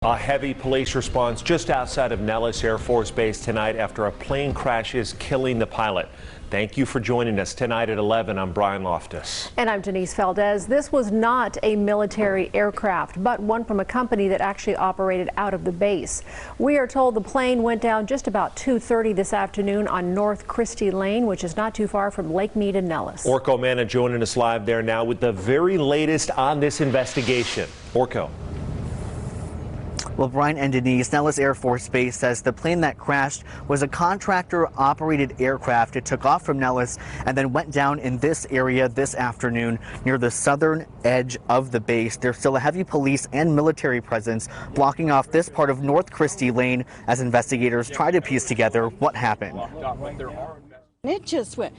A heavy police response just outside of Nellis Air Force Base tonight after a plane crashes, killing the pilot. Thank you for joining us tonight at 11. I'm Brian Loftus. And I'm Denise Valdez. This was not a military aircraft, but one from a company that actually operated out of the base. We are told the plane went down just about 2:30 this afternoon on North Christie Lane, which is not too far from Lake Mead and Nellis. Orko Manna joining us live there now with the very latest on this investigation. Orko. Well, Brian and Denise, Nellis Air Force Base says the plane that crashed was a contractor-operated aircraft. It took off from Nellis and then went down in this area this afternoon near the southern edge of the base. There's still a heavy police and military presence blocking off this part of North Christie Lane as investigators try to piece together what happened. It just went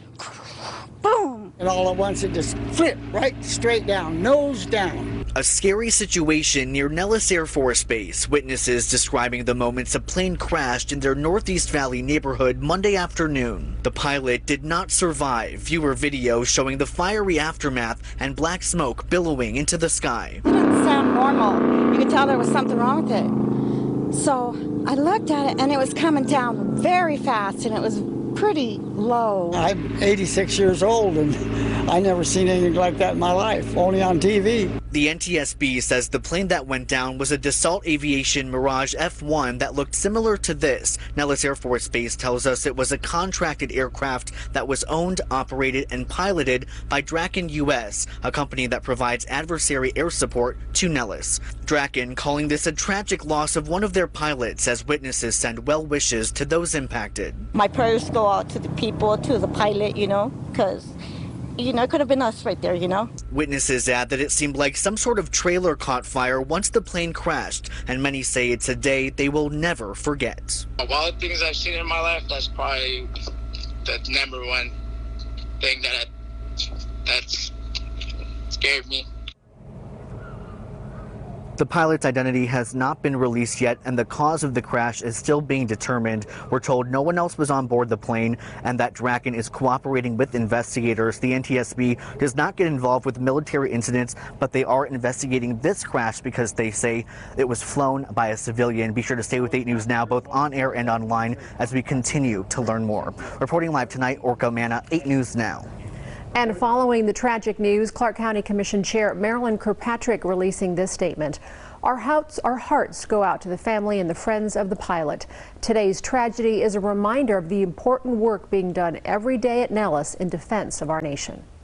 boom, and all at once it just flipped right straight down, nose down. A scary situation near Nellis Air Force Base. Witnesses describing the moments a plane crashed in their Northeast Valley neighborhood Monday afternoon. The pilot did not survive. Viewer video showing the fiery aftermath and black smoke billowing into the sky. It didn't sound normal. You could tell there was something wrong with it. So I looked at it and it was coming down very fast and it was pretty low. I'm 86 years old and I never seen anything like that in my life, only on TV. The NTSB says the plane that went down was a Dassault Aviation Mirage F1 that looked similar to this. Nellis Air Force Base tells us it was a contracted aircraft that was owned, operated, and piloted by Draken US, a company that provides adversary air support to Nellis. Draken calling this a tragic loss of one of their pilots as witnesses send well wishes to those impacted. My prayers go out to the people, to the pilot, because it could have been us right there, Witnesses add that it seemed like some sort of trailer caught fire once the plane crashed, and many say it's a day they will never forget. Of all the things I've seen in my life, that's probably the number one thing that's scared me. The pilot's identity has not been released yet, and the cause of the crash is still being determined. We're told no one else was on board the plane and that Draken is cooperating with investigators. The NTSB does not get involved with military incidents, but they are investigating this crash because they say it was flown by a civilian. Be sure to stay with 8 News Now, both on air and online, as we continue to learn more. Reporting live tonight, Orko Manna, 8 News Now. And following the tragic news, Clark County Commission Chair Marilyn Kirkpatrick releasing this statement. Our hearts go out to the family and the friends of the pilot. Today's tragedy is a reminder of the important work being done every day at Nellis in defense of our nation.